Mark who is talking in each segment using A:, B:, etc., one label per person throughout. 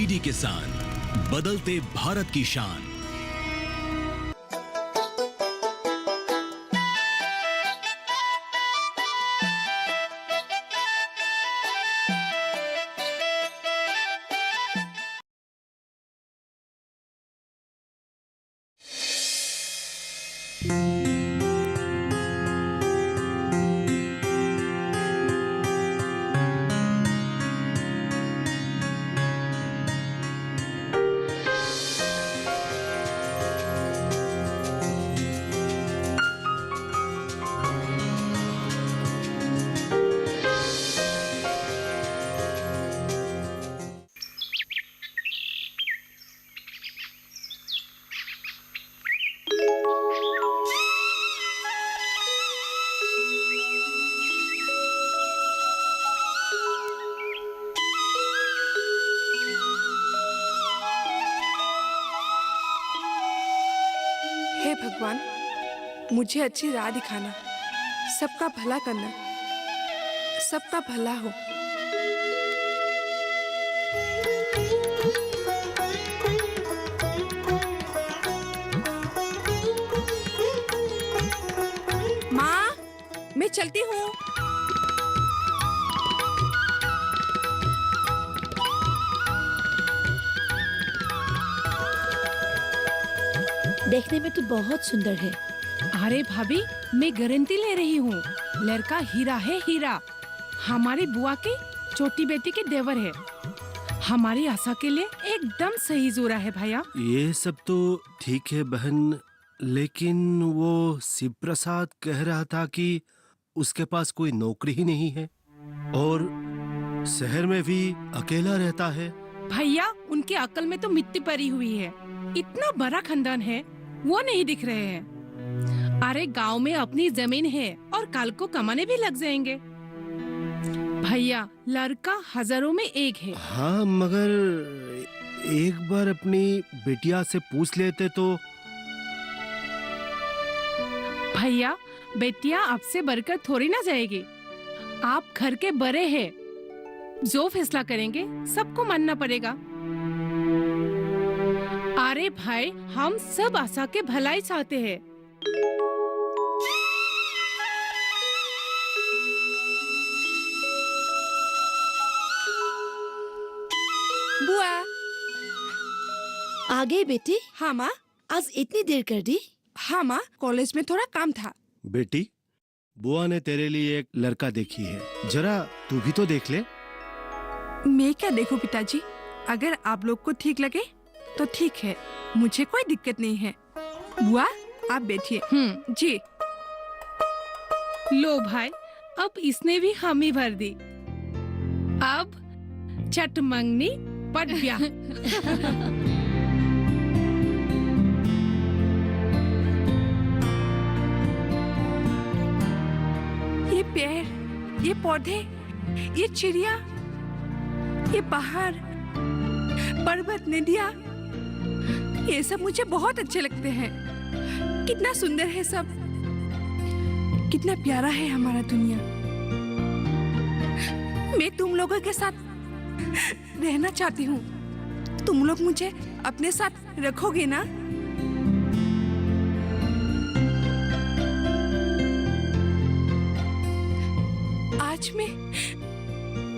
A: DD किसान, बदलते भारत की शान।
B: हे भगवान, मुझे अच्छी राह दिखाना, सबका भला करना, सबका भला हो। माँ, मैं चलती हूँ।
C: देखने में तो बहुत सुंदर है।
D: अरे भाभी, मैं गारंटी ले रही हूँ, लड़का हीरा है, हीरा। हमारी बुआ के छोटी बेटी के देवर है। हमारी आशा के लिए एकदम सही जोड़ा है भैया।
E: ये सब तो ठीक है बहन, लेकिन वो शिव प्रसाद कह रहा था कि उसके पास कोई नौकरी ही नहीं है और शहर में भी अकेला रहता है।
D: भैया, उनकी अकल में तो मिट्टी पड़ी हुई है। इतना बड़ा खानदान है, वो नहीं दिख रहे हैं। अरे गांव में अपनी जमीन है और कल को कमाने भी लग जाएंगे। भैया, लड़का हजारों में एक है।
E: हाँ, मगर एक बार अपनी बिटिया से पूछ लेते तो।
D: भैया, बेटिया आपसे बढ़कर थोड़ी ना जाएगी। आप घर के बड़े हैं, जो फैसला करेंगे सबको मानना पड़ेगा। अरे भाई, हम सब आशा के भलाई चाहते हैं।
B: बुआ।
C: आ गई बेटी?
B: हाँ माँ।
C: आज इतनी देर कर दी?
B: हाँ माँ, कॉलेज में थोड़ा काम था।
E: बेटी, बुआ ने तेरे लिए एक लड़का देखी है, जरा तू भी तो देख ले।
B: मैं क्या देखूं पिताजी, अगर आप लोग को ठीक लगे तो ठीक है, मुझे कोई दिक्कत नहीं है। बुआ, आप बैठिए। जी।
D: लो भाई, अब इसने भी हामी भर दी। अब चट मंगनी पट ब्याह।
B: ये पेड़, ये पौधे, ये चिड़िया, ये पहाड़, पर्वत, नदियाँ, ये सब मुझे बहुत अच्छे लगते हैं। कितना सुंदर है सब, कितना प्यारा है हमारा दुनिया। मैं तुम लोगों के साथ रहना चाहती हूँ। तुम लोग मुझे अपने साथ रखोगे ना?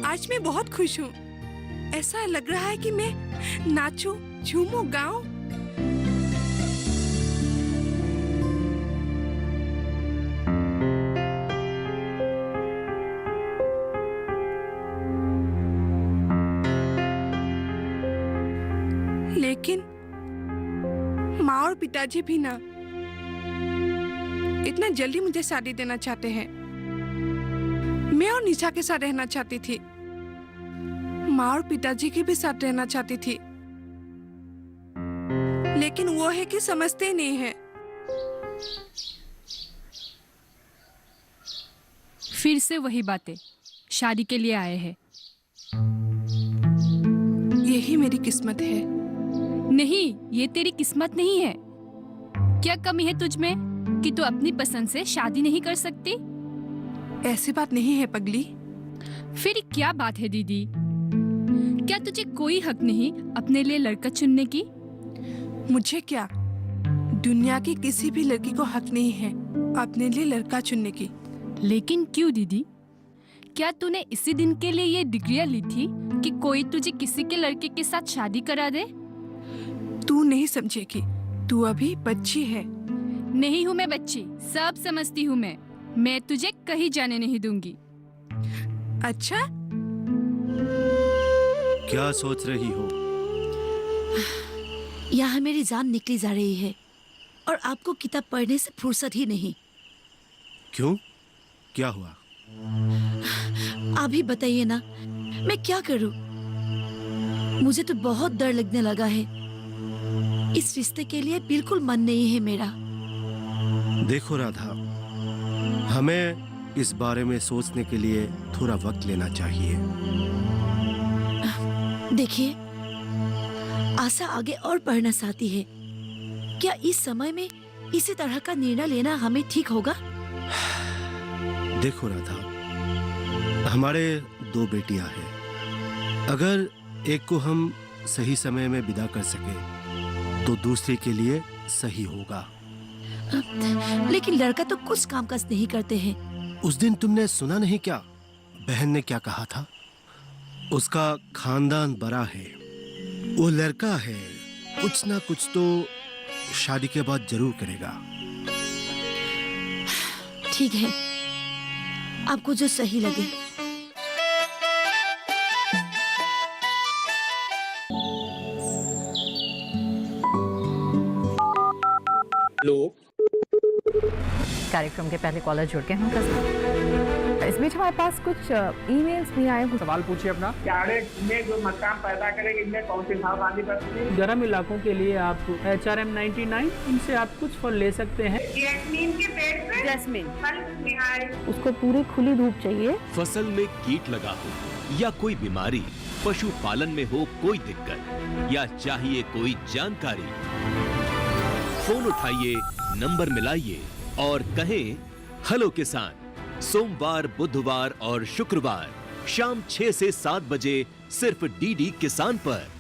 B: आज मैं बहुत खुश हूँ। ऐसा लग रहा है कि मैं नाचूं, झूमूं, गाऊं। लेकिन माँ और पिताजी भी ना इतना जल्दी मुझे शादी देना चाहते हैं। मैं और निशा के साथ रहना चाहती थी, माँ और पिताजी के भी साथ रहना चाहती थी, लेकिन वो है कि समझते ही नहीं है।
F: फिर से वही बातें, शादी के लिए आए हैं।
B: यही मेरी किस्मत है।
F: नहीं, ये तेरी किस्मत नहीं है। क्या कमी है तुझ में कि तू अपनी पसंद से शादी नहीं कर सकती?
B: ऐसी बात नहीं है पगली।
F: फिर क्या बात है दीदी? क्या तुझे कोई हक नहीं अपने लिए लड़का चुनने की?
B: मुझे क्या, दुनिया की किसी भी लड़की को हक नहीं है अपने लिए लड़का चुनने की।
F: लेकिन क्यों दीदी? क्या तूने इसी दिन के लिए ये डिग्रियां ली थी कि कोई तुझे किसी के लड़के के साथ शादी करा दे?
B: तू नहीं समझेगी, तू अभी बच्ची है।
F: नहीं हूँ मैं बच्ची, सब समझती हूँ मैं तुझे कहीं जाने नहीं दूंगी।
B: अच्छा,
E: क्या सोच रही हो?
C: यहाँ मेरी जान निकली जा रही है और आपको किताब पढ़ने से फुर्सत ही नहीं।
E: क्यों, क्या हुआ?
C: आप ही बताइए ना, मैं क्या करूं? मुझे तो बहुत डर लगने लगा है। इस रिश्ते के लिए बिल्कुल मन नहीं है मेरा।
E: देखो राधा, हमें इस बारे में सोचने के लिए थोड़ा वक्त लेना चाहिए।
C: देखिए, आशा आगे और पढ़ना चाहती है। क्या इस समय में इसी तरह का निर्णय लेना हमें ठीक होगा?
E: देखो राधा, हमारे 2 बेटियां हैं। अगर एक को हम सही समय में विदा कर सके तो दूसरे के लिए सही होगा।
C: लेकिन लड़का तो कुछ काम काज नहीं करते हैं।
E: उस दिन तुमने सुना नहीं क्या, बहन ने क्या कहा था? उसका खानदान बड़ा है, वो लड़का है, कुछ ना कुछ तो शादी के बाद जरूर करेगा।
C: ठीक है, आपको जो सही लगे।
G: हेलो,
H: कार्यक्रम के पहले कॉलर जुड़ गए हैं उनका। इस बीच हमारे पास कुछ ईमेल्स भी आए हैं।
G: सवाल पूछिए अपना।
I: क्यारेट में जो मकान पैदा करेंगे, इनमें कौन सी सावधानी बरतनी है?
J: गर्म इलाकों के लिए आप HRM 99 इनसे आप कुछ फल ले सकते हैं।
I: जैस्मीन के पेड़ पे जैस्मीन फल निहाय।
H: उसको पूरी खुली धूप चाहिए।
A: फसल में कीट लगा हो या कोई बीमारी, पशुपालन में हो कोई दिक्कत या चाहिए कोई जानकारी, फोन उठाइए, नंबर मिलाइए और कहें हेलो किसान। सोमवार, बुधवार और शुक्रवार शाम 6 से 7 बजे सिर्फ DD किसान पर।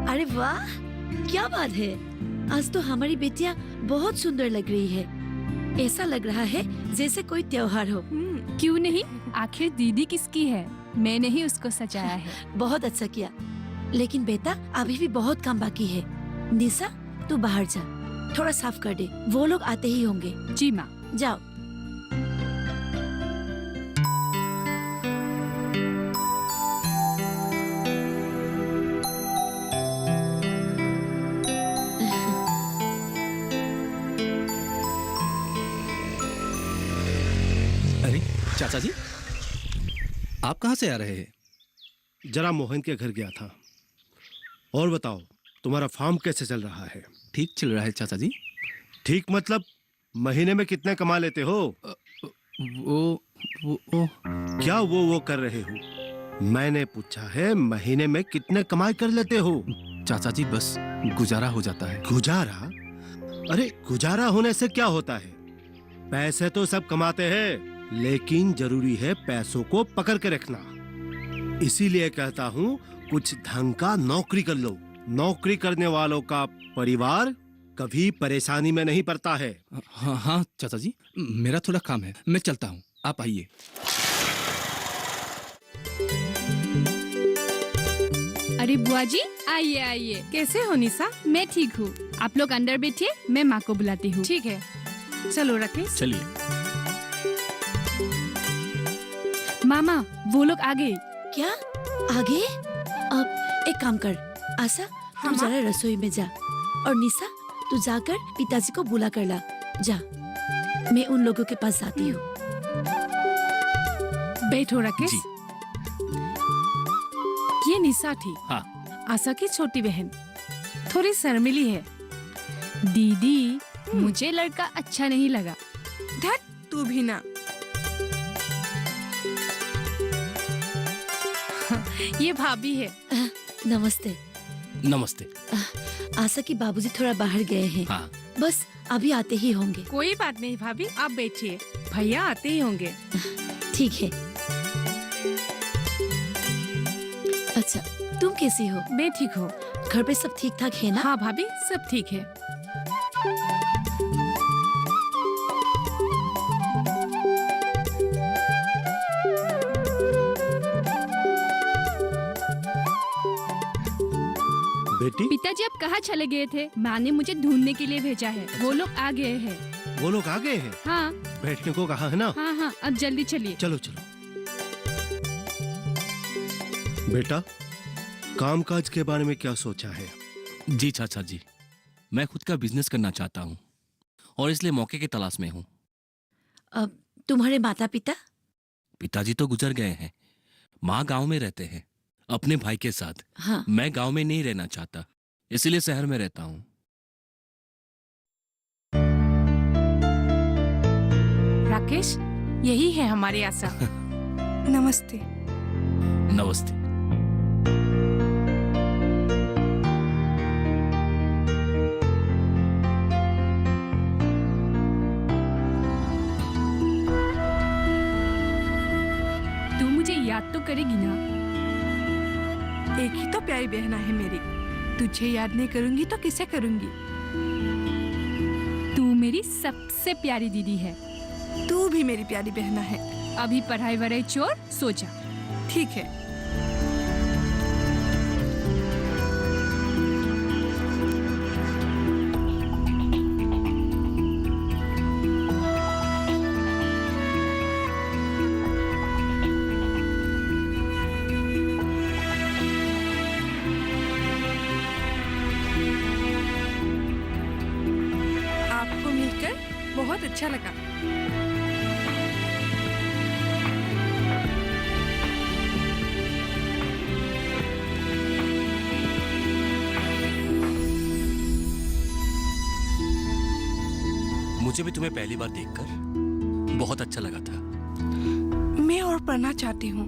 C: अरे वाह, क्या बात है! आज तो हमारी बेटियां बहुत सुंदर लग रही है। ऐसा लग रहा है जैसे कोई त्योहार हो।
F: क्यों नहीं, आखिर दीदी किसकी है? मैंने ही उसको सजाया है।
C: बहुत अच्छा किया, लेकिन बेटा अभी भी बहुत काम बाकी है। निशा, तू बाहर जा, थोड़ा साफ कर दे, वो लोग आते ही होंगे।
F: जी माँ।
C: जाओ।
G: अरे चाचा जी, आप कहाँ से आ रहे हैं?
E: जरा मोहन के घर गया था। और बताओ, तुम्हारा फार्म कैसे चल रहा है?
G: ठीक चल रहा है चाचा जी।
E: ठीक मतलब महीने में कितने कमा लेते हो?
G: वो
E: क्या वो कर रहे हो? मैंने पूछा है, महीने में कितने कमाई कर लेते हो?
G: चाचा जी बस गुजारा हो जाता है।
E: गुजारा? अरे गुजारा होने से क्या होता है? पैसे तो सब कमाते हैं, लेकिन जरूरी है पैसों को पकड़ के रखना। इसीलिए कहता हूँ कुछ ढंग का नौकरी कर लो। नौकरी करने वालों का परिवार कभी परेशानी में नहीं पड़ता है।
G: हाँ हाँ चाचा जी, मेरा थोड़ा काम है, मैं चलता हूँ, आप आइए।
F: अरे बुआ जी, आइए आइए।
D: कैसे हो निशा?
F: मैं ठीक हूँ, आप लोग अंदर बैठिए, मैं माँ को बुलाती हूँ।
D: ठीक है, चलो राकेश।
G: चलिए।
F: मामा, वो लोग आ गए।
C: क्या आगे? अब एक काम कर, आशा तू जरा रसोई में जा, और निशा तू जाकर पिताजी को बुला कर ला। जा, मैं उन लोगों के पास जाती हूँ।
D: बैठो राकेश।
G: जी।
D: ये निशा थी,
G: हाँ।
D: आशा की छोटी बहन। थोड़ी शर्मिली है,
F: दीदी, मुझे लड़का अच्छा नहीं लगा।
B: धत, तू भी ना।
D: ये भाभी है।
C: नमस्ते।
G: नमस्ते।
C: आशा की बाबूजी थोड़ा बाहर गए हैं।
G: हाँ।
C: बस अभी आते ही होंगे।
D: कोई बात नहीं भाभी, आप बैठिए, भैया आते ही होंगे।
C: ठीक है। अच्छा, तुम कैसी हो?
D: मैं ठीक हूँ।
C: घर पे सब ठीक ठाक है ना?
D: हाँ भाभी, सब ठीक है।
E: बेटी,
F: पिताजी आप कहाँ चले गए थे? माँ ने मुझे ढूंढने के लिए भेजा है। वो लोग आ गए हैं।
E: वो लोग आ गए हैं?
F: हाँ
E: बैठने को कहा है ना?
F: हाँ हाँ, अब जल्दी चलिए।
E: चलो चलो। बेटा, कामकाज के बारे में क्या सोचा है?
G: जी चाचा जी, मैं खुद का बिजनेस करना चाहता हूँ और इसलिए मौके की तलाश में हूँ।
C: अब तुम्हारे माता पिता?
G: पिताजी तो गुजर गए हैं। माँ गांव में रहते हैं अपने भाई के साथ।
C: हाँ।
G: मैं गांव में नहीं रहना चाहता, इसीलिए शहर में रहता हूँ।
D: राकेश, यही है हमारी आशा।
B: नमस्ते।
G: नमस्ते।
F: तू मुझे याद तो करेगी ना?
B: एक ही तो प्यारी बहना है मेरी। तुझे याद नहीं करूंगी तो किसे करूंगी?
F: तू मेरी सबसे प्यारी दीदी है।
B: तू भी मेरी प्यारी बहना है।
F: अभी पढ़ाई वढ़ाई छोड़, सो जा।
B: ठीक है। आपको मिलकर बहुत अच्छा लगा।
G: मुझे भी तुम्हें पहली बार देखकर बहुत अच्छा लगा था।
B: मैं और पढ़ना चाहती हूँ,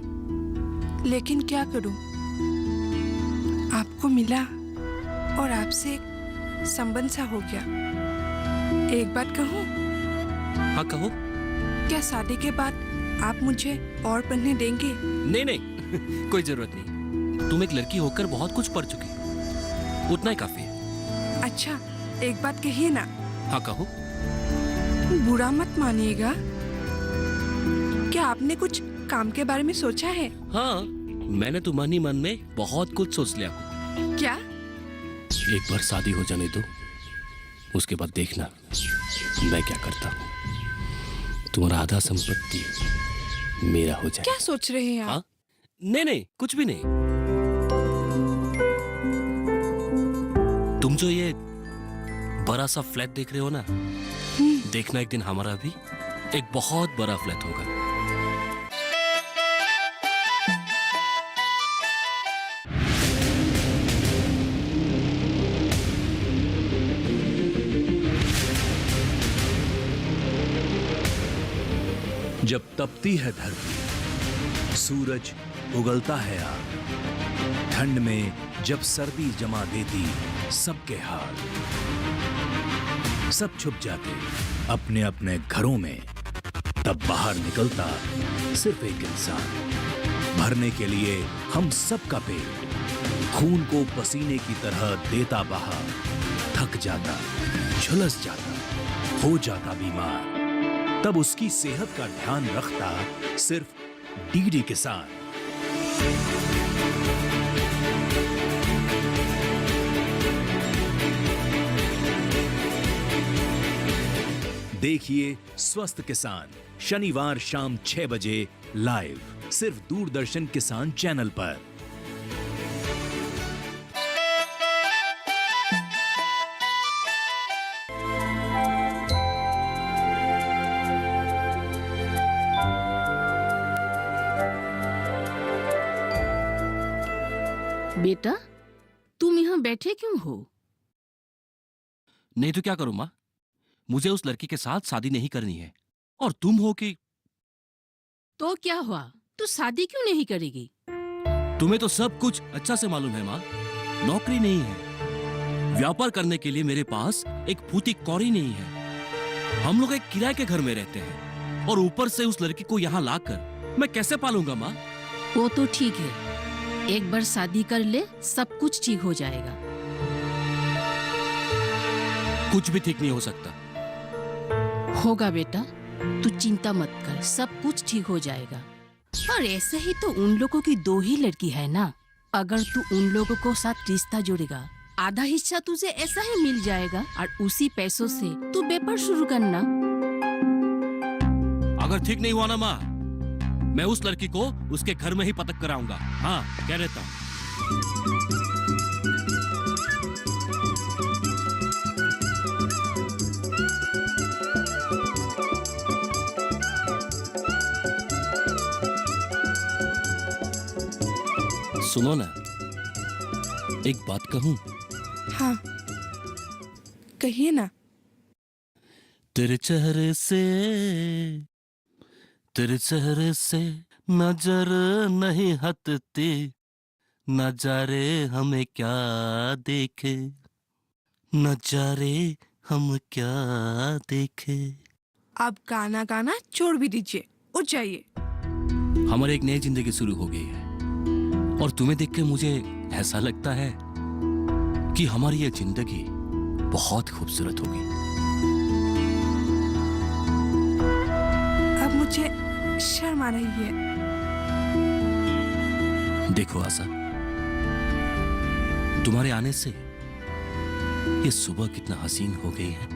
B: लेकिन क्या करूँ? आपको मिला और आपसे एक संबंध सा हो गया। एक बात कहूँ?
G: हाँ कहो।
B: क्या शादी के बाद आप मुझे और पढ़ने देंगे?
G: नहीं नहीं कोई जरूरत नहीं। तुम एक लड़की होकर बहुत कुछ पढ़ चुकी, उतना ही काफी है।
B: अच्छा, एक बात कहिए ना।
G: हाँ कहो।
B: बुरा मत मानिएगा, क्या आपने कुछ काम के बारे में सोचा है?
G: हाँ, मैंने तुम्हारी मन में बहुत कुछ सोच लिया।
B: क्या?
G: एक बार शादी हो जाने दो, उसके बाद देखना मैं क्या करता हूँ। तुम्हारा आधा संपत्ति मेरा हो जाए।
B: क्या सोच रहे हैं आप?
G: हाँ? नहीं नहीं, कुछ भी नहीं। तुम जो ये बड़ा सा फ्लैट देख रहे हो ना, देखना एक दिन हमारा भी एक बहुत बड़ा फ्लैट होगा।
A: जब तपती है धरती, सूरज उगलता है आग, ठंड में जब सर्दी जमा देती सबके हाल, सब छुप जाते अपने अपने घरों में, तब बाहर निकलता सिर्फ एक इंसान, भरने के लिए हम सब का पेट, खून को पसीने की तरह देता बहा, थक जाता, झुलस जाता, हो जाता बीमार, तब उसकी सेहत का ध्यान रखता सिर्फ डीडी किसान। देखिए स्वस्थ किसान शनिवार शाम 6 बजे लाइव सिर्फ दूरदर्शन किसान चैनल पर।
K: बेटा, तुम यहाँ बैठे क्यों हो?
G: नहीं तो क्या करूं माँ? मुझे उस लड़की के साथ शादी नहीं करनी है। और तुम हो कि
D: तो क्या हुआ, तू शादी क्यों नहीं करेगी?
G: तुम्हें तो सब कुछ अच्छा से मालूम है माँ। नौकरी नहीं है, व्यापार करने के लिए मेरे पास एक फूटी कौड़ी नहीं है। हम लोग एक किराए के घर में रहते हैं और ऊपर से उस लड़की को यहाँ लाकर मैं कैसे पालूंगा माँ?
D: वो तो ठीक है, एक बार शादी कर ले, सब कुछ ठीक हो जाएगा।
G: कुछ भी ठीक नहीं हो सकता।
D: होगा बेटा, तू चिंता मत कर, सब कुछ ठीक हो जाएगा। और ऐसे ही तो उन लोगों की 2 ही लड़की है ना। अगर तू उन लोगों को साथ रिश्ता जोड़ेगा, आधा हिस्सा तुझे ऐसा ही मिल जाएगा और उसी पैसों से तू व्यापार शुरू करना।
G: अगर ठीक नहीं हुआ ना माँ, मैं उस लड़की को उसके घर में ही पटक कराऊंगा। हाँ, कह देता हूँ। सुनो ना, एक बात कहूं?
B: हाँ, कहिए ना।
G: तेरे चेहरे से नजर नहीं हटती, नजारे हमें क्या देखे, नजारे हम क्या देखे।
B: आप गाना गाना छोड़ भी दीजिए, उठ जाइए।
G: हमारी एक नई जिंदगी शुरू हो गई है और तुम्हें देख के मुझे ऐसा लगता है कि हमारी ये जिंदगी बहुत खूबसूरत होगी।
B: अब मुझे शर्म आ रही है।
G: देखो आशा, तुम्हारे आने से ये सुबह कितना हसीन हो गई है।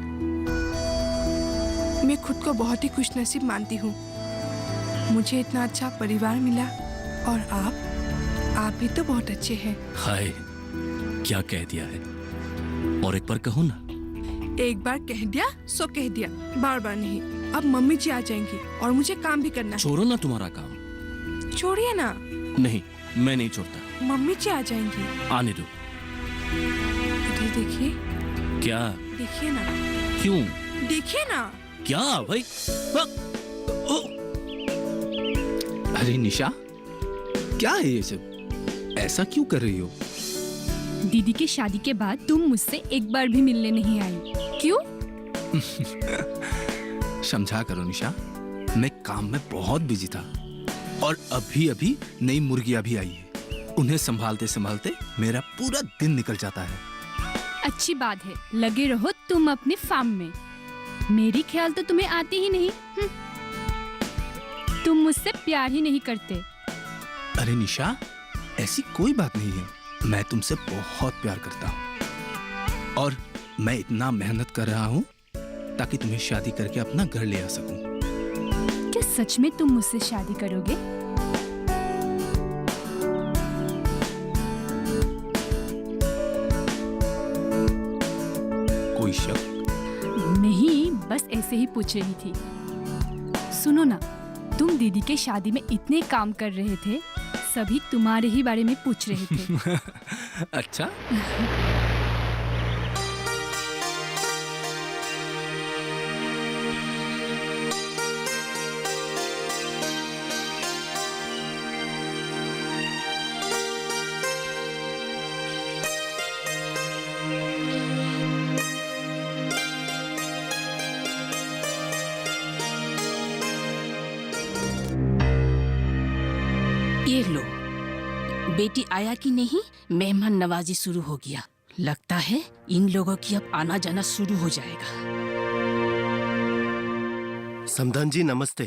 B: मैं खुद को बहुत ही खुशनसीब मानती हूँ। मुझे इतना अच्छा परिवार मिला और आप भी तो बहुत अच्छे हैं।
G: हाय, क्या कह दिया है। और एक बार कहूँ ना?
B: एक बार कह दिया सो कह दिया, बार बार नहीं। अब मम्मी जी आ जाएंगी और मुझे काम भी करना है।
G: छोड़ो ना तुम्हारा काम।
B: छोड़िए ना।
G: नहीं, मैं नहीं छोड़ता।
B: मम्मी जी आ जाएंगी।
G: आने दो।
B: इधर देखिए।
G: क्या?
B: देखिए ना।
G: क्यों?
B: देखिए ना।
G: क्या भाई?
K: अरे निशा, क्या है ये सब? ऐसा क्यों कर रही हो?
F: दीदी की शादी के बाद तुम मुझसे एक बार भी मिलने नहीं आई, क्यों?
K: समझा करो निशा, मैं काम में बहुत बिजी था और अभी अभी नई मुर्गियां भी आई है। उन्हें संभालते संभालते मेरा पूरा दिन निकल जाता है।
F: अच्छी बात है, लगे रहो तुम अपने फार्म में। मेरी ख्याल तो तुम्हें आती ही नहीं। तुम मुझसे प्यार ही नहीं करते।
K: अरे निशा, ऐसी कोई बात नहीं है। मैं तुमसे बहुत प्यार करता हूँ और मैं इतना मेहनत कर रहा हूँ ताकि तुम्हें शादी करके अपना घर ले आ सकूं।
F: क्या सच में तुम मुझसे शादी करोगे?
K: कोई शक?
F: नहीं, बस ऐसे ही पूछ रही थी। सुनो ना, तुम दीदी के शादी में इतने काम कर रहे थे, सभी तुम्हारे ही बारे में पूछ रहे थे।
K: अच्छा?
D: ये लो, बेटी आया कि नहीं, मेहमान नवाजी शुरू हो गया। लगता है इन लोगों की अब आना जाना शुरू हो जाएगा।
E: समधन जी नमस्ते।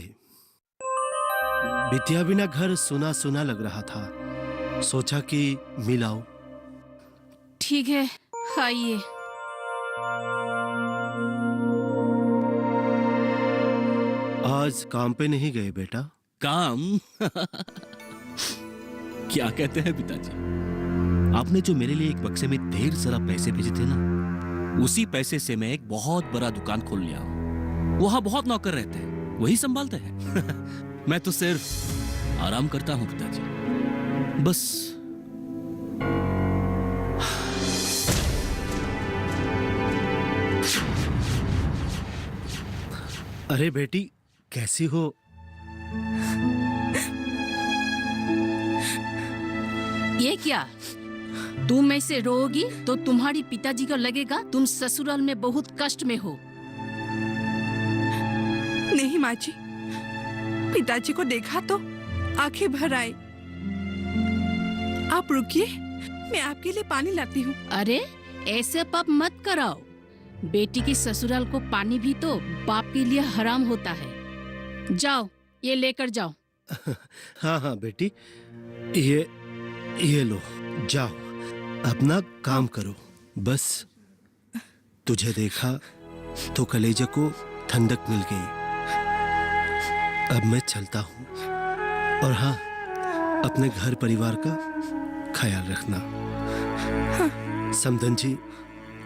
E: बिटिया बिना घर सुना सुना लग रहा था, सोचा कि मिलाओ।
D: ठीक है, आइए।
E: आज काम पे नहीं गए बेटा?
G: काम? क्या कहते हैं पिताजी? आपने जो मेरे लिए एक बक्से में ढेर सारा पैसे भेजे थे ना, उसी पैसे से मैं एक बहुत बड़ा दुकान खोल लिया हूं। वहां बहुत नौकर रहते हैं, वही संभालते हैं। मैं तो सिर्फ आराम करता हूं पिताजी, बस।
E: अरे बेटी, कैसी हो?
D: ये क्या, तुम ऐसे रोओगी तो तुम्हारी पिताजी को लगेगा तुम ससुराल में बहुत कष्ट में हो।
B: नहीं माँ जी, पिताजी को देखा तो आंखें भर आई। आप रुकिए, मैं आपके लिए पानी लाती हूँ।
D: अरे ऐसे पाप मत कराओ। बेटी की ससुराल को पानी भी तो बाप के लिए हराम होता है। जाओ, ये लेकर जाओ।
E: हाँ हाँ बेटी, ये लो, जाओ अपना काम करो। बस तुझे देखा तो कलेजे को ठंडक मिल गई। अब मैं चलता हूँ, और हाँ, अपने घर परिवार का ख्याल रखना। समधन जी,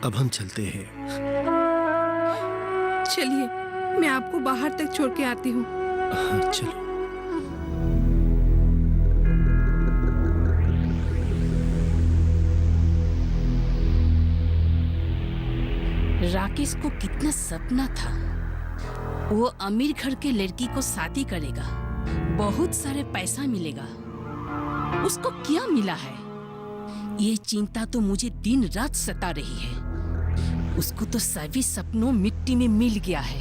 E: अब हम चलते हैं।
B: चलिए, मैं आपको बाहर तक छोड़ के आती हूँ।
E: हाँ, चलो।
D: राकेश को कितना सपना था, वो अमीर घर के लड़की को शादी करेगा, बहुत सारे पैसा मिलेगा। उसको क्या मिला है? ये चिंता तो मुझे दिन रात सता रही है। उसको तो सभी सपनों मिट्टी में मिल गया है।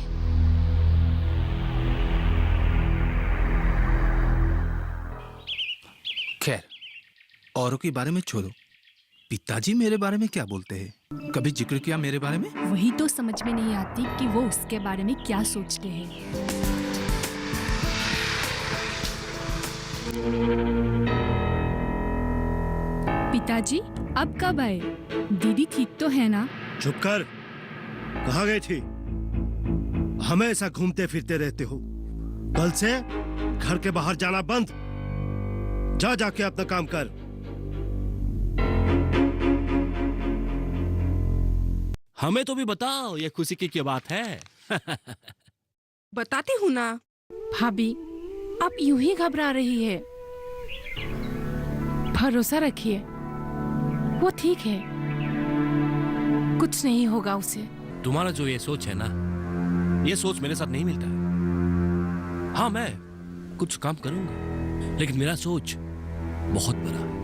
K: खैर, औरों के बारे में छोड़ो, पिताजी मेरे बारे में क्या बोलते हैं? कभी जिक्र किया मेरे बारे में?
F: वही तो समझ में नहीं आती कि वो उसके बारे में क्या सोचते हैं। पिताजी, अब कब आए? दीदी ठीक तो है ना?
E: चुप कर, कहाँ गई थी? हमेशा घूमते फिरते रहते हो। कल से घर के बाहर जाना बंद। जा जाके अपना काम कर।
G: हमें तो भी बताओ, ये खुशी की क्या बात है?
B: बताती हूँ ना।
D: भाभी, आप यूं ही घबरा रही है। भरोसा रखिए, वो ठीक है, कुछ नहीं होगा उसे।
G: तुम्हारा जो ये सोच है ना, ये सोच मेरे साथ नहीं मिलता है। हाँ, मैं कुछ काम करूंगा, लेकिन मेरा सोच बहुत बड़ा है।